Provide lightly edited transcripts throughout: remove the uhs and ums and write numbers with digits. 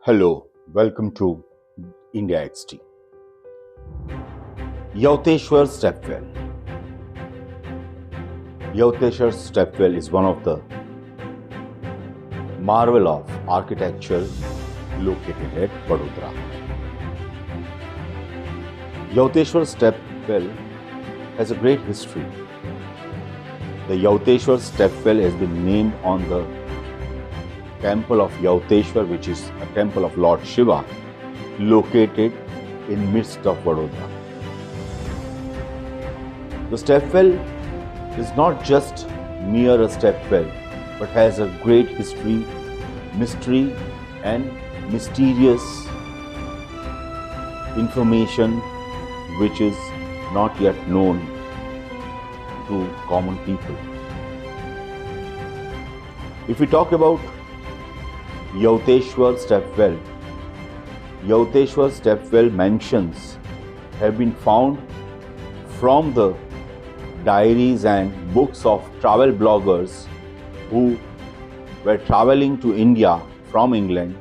Hello, welcome to India XT. Yavteshwar Stepwell. Yavteshwar Stepwell is one of the marvel of architecture located at Vadodara. Yavteshwar Stepwell has a great history. The Yavteshwar Stepwell has been named on the temple of Yavteshwar, which is a temple of Lord Shiva, located in midst of Vadodara. The stepwell is not just mere a stepwell, but has a great history, mystery, and mysterious information which is not yet known to common people. If we talk about Yavteshwar Stepwell mentions have been found from the diaries and books of travel bloggers who were traveling to India from England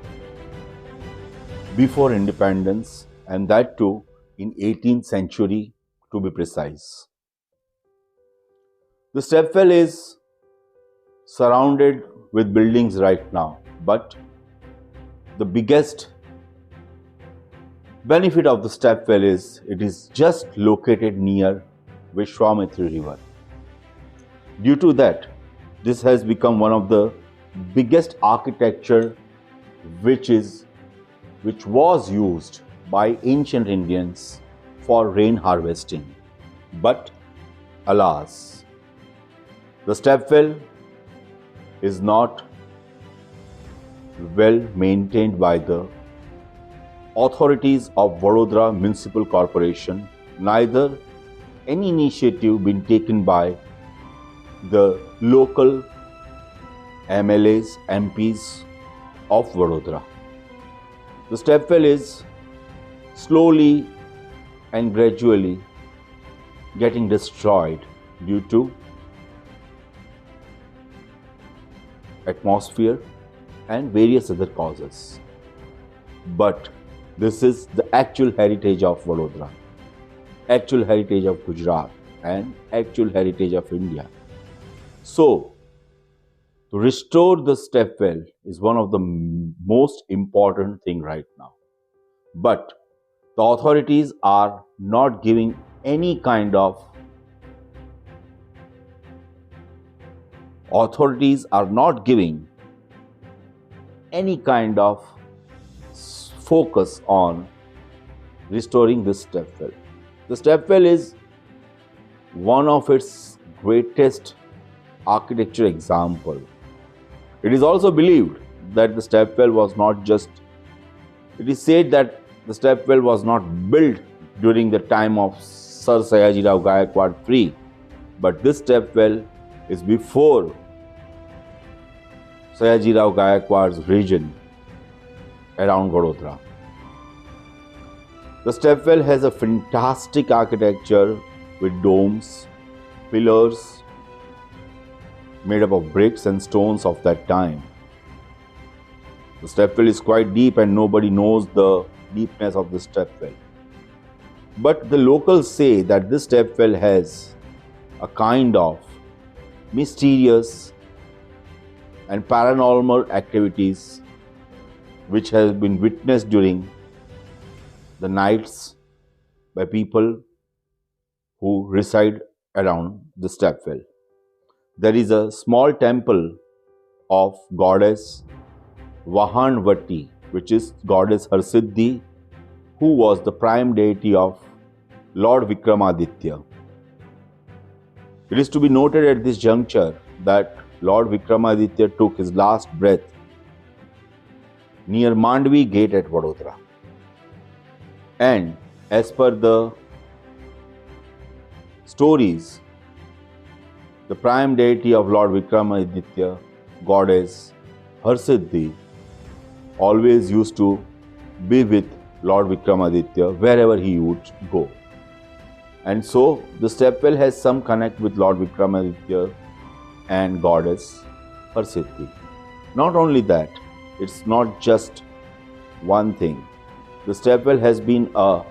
before independence, and that too in 18th century to be precise. The stepwell is surrounded with buildings right now, but the biggest benefit of the stepwell is it is just located near Vishwamitri river. Due to that, this has become one of the biggest architecture which was used by ancient Indians for rain harvesting. But alas, the stepwell is not well maintained by the authorities of Vadodara Municipal Corporation, neither any initiative been taken by the local MLAs, MPs of Vadodara. The stepwell is slowly and gradually getting destroyed due to atmosphere and various other causes. But this is the actual heritage of Vadodara, actual heritage of Gujarat, and actual heritage of India. So, to restore the stepwell is one of the most important thing right now. But the authorities are not giving any kind of focus on restoring this stepwell. The stepwell is one of its greatest architecture example. It is also believed that the stepwell was not just, it is said that the stepwell was not built during the time of Sir Sayaji Rao Gaikwad III, but this stepwell is before Sayaji Rao Gaikwad's region around Vadodara. The stepwell has a fantastic architecture with domes, pillars made up of bricks and stones of that time. The stepwell is quite deep and nobody knows the deepness of the stepwell. But the locals say that this stepwell has a kind of mysterious and paranormal activities which has been witnessed during the nights by people who reside around the stepwell. There is a small temple of goddess Vahanvati, which is goddess Harsiddhi, who was the prime deity of Lord Vikramaditya. It is to be noted at this juncture that Lord Vikramaditya took his last breath near Mandvi Gate at Vadodara. And as per the stories, the prime deity of Lord Vikramaditya, goddess Harsiddhi, always used to be with Lord Vikramaditya wherever he would go. And so the stepwell has some connect with Lord Vikramaditya and goddess Harsiddhi. Not only that, it's not just one thing. The stepwell has been a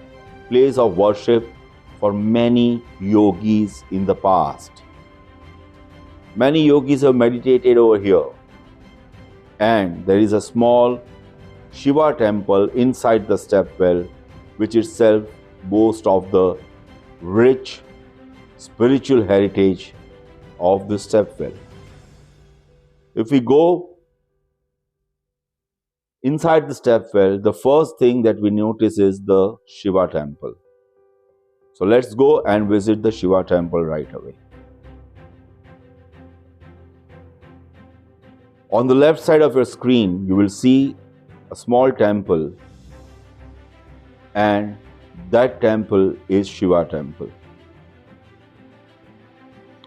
place of worship for many yogis in the past. Many yogis have meditated over here, and there is a small Shiva temple inside the stepwell, which itself boasts of the rich spiritual heritage of the stepwell. If we go inside the stepwell, the first thing that we notice is the Shiva temple. So let's go and visit the Shiva temple right away. On the left side of your screen, you will see a small temple, and that temple is Shiva temple.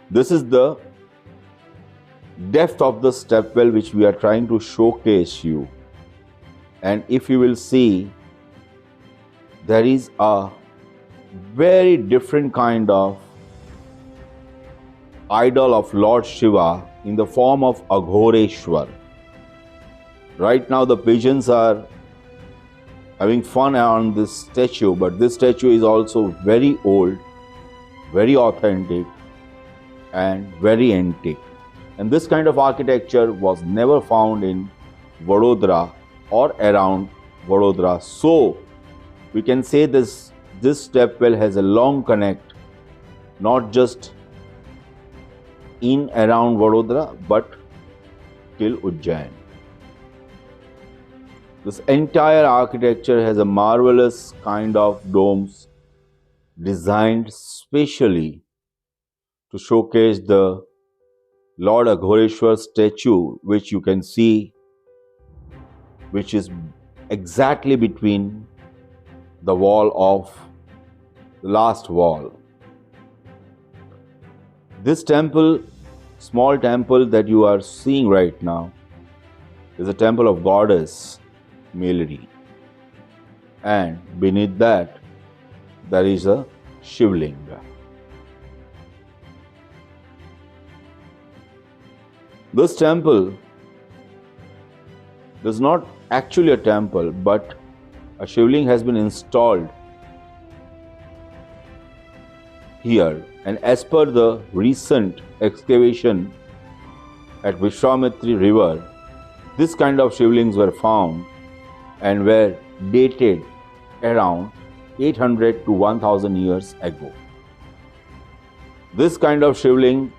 This is the depth of the stepwell which we are trying to showcase you. And if you will see, there is a very different kind of idol of Lord Shiva in the form of Aghoreshwar. Right now the pigeons are having fun on this statue, but this statue is also very old, very authentic, and very antique. And this kind of architecture was never found in Vadodara or around Vadodara. So we can say this stepwell has a long connect, not just in around Vadodara, but till Ujjain. This entire architecture has a marvelous kind of domes designed specially to showcase the Lord Aghoreshwar statue, which you can see, which is exactly between the wall of the last wall. This temple, small temple that you are seeing right now, is a temple of goddess Melody, and beneath that there is a Shivlinga. This temple is not actually a temple, but a Shivling has been installed here, and as per the recent excavation at Vishwamitri river, this kind of Shivlings were found and were dated around 800 to 1000 years ago. This kind of Shivling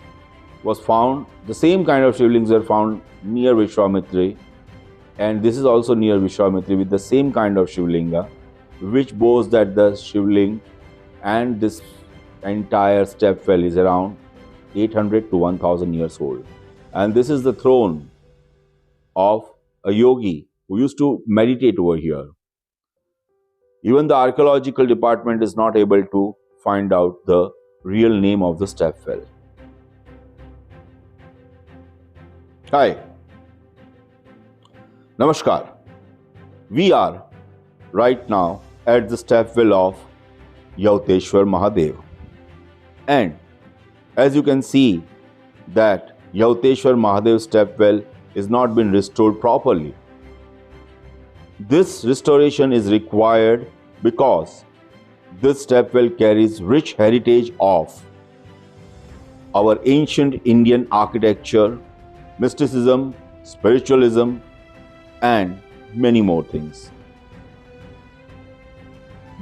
was found, the same kind of Shivlings were found near Vishwamitri, and this is also near Vishwamitri with the same kind of Shivlinga, which boasts that the Shivling and this entire stepwell is around 800 to 1000 years old. And this is the throne of a yogi who used to meditate over here. Even the archaeological department is not able to find out the real name of the stepwell. Hi, Namaskar. We are right now at the stepwell of Yavteshwar Mahadev, and as you can see that Yavteshwar Mahadev stepwell is not been restored properly. This restoration is required because this stepwell carries rich heritage of our ancient Indian architecture, mysticism, spiritualism, and many more things.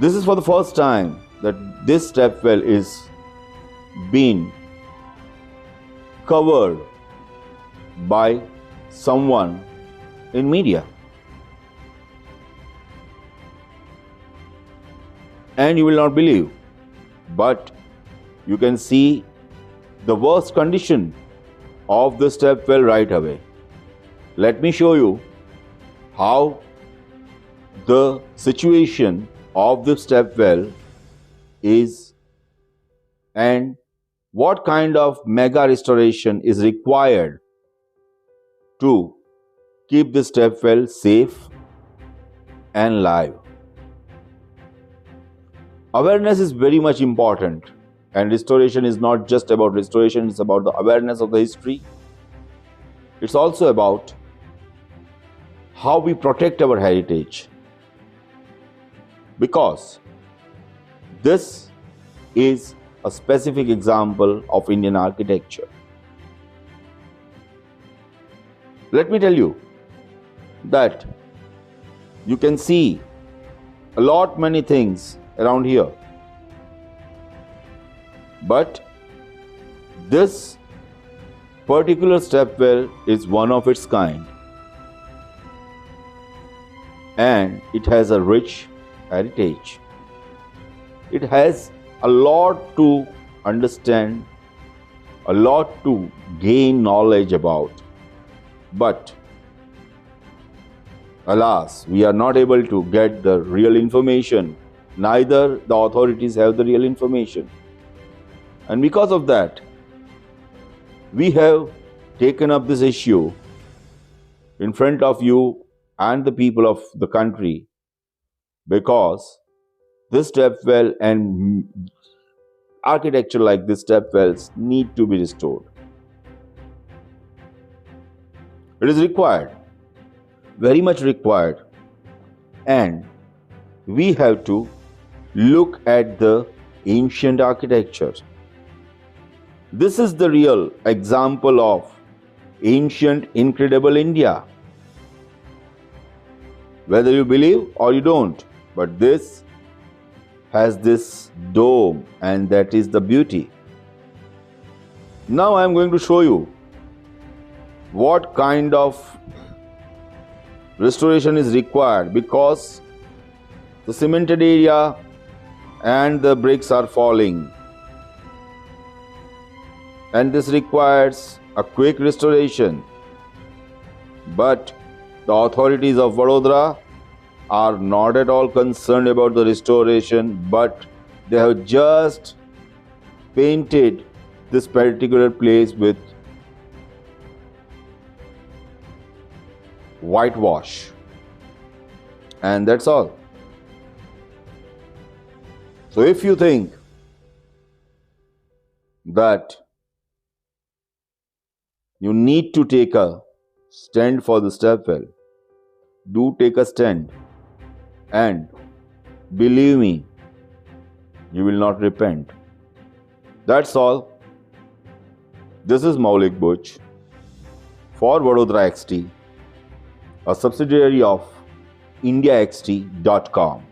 This is for the first time that this stepwell is being covered by someone in media. And you will not believe, but you can see the worst condition of the stepwell right away. Let me show you how the situation of the stepwell is and what kind of mega restoration is required to keep the stepwell safe and live. Awareness is very much important, and restoration is not just about restoration, it's about the awareness of the history. It's also about how we protect our heritage. because this is a specific example of Indian architecture. Let me tell you that you can see a lot many things around here, but this particular stepwell is one of its kind, and it has a rich heritage. It has a lot to understand, a lot to gain knowledge about. But alas, we are not able to get the real information. Neither the authorities have the real information. And because of that, we have taken up this issue in front of you and the people of the country, because this stepwell and architecture like this stepwells need to be restored. It is required, very much required, and we have to look at the ancient architecture. This is the real example of ancient, incredible India. Whether you believe or you don't, but this has this dome, and that is the beauty. Now I am going to show you what kind of restoration is required, because the cemented area and the bricks are falling, and this requires a quick restoration. But the authorities of Vadodara are not at all concerned about the restoration, but they have just painted this particular place with whitewash, and that's all. So if you think that you need to take a stand for the stepwell, do take a stand, and believe me, you will not repent. That's all. This is Maulik Buch for Vadodara XT, a subsidiary of IndiaXT.com.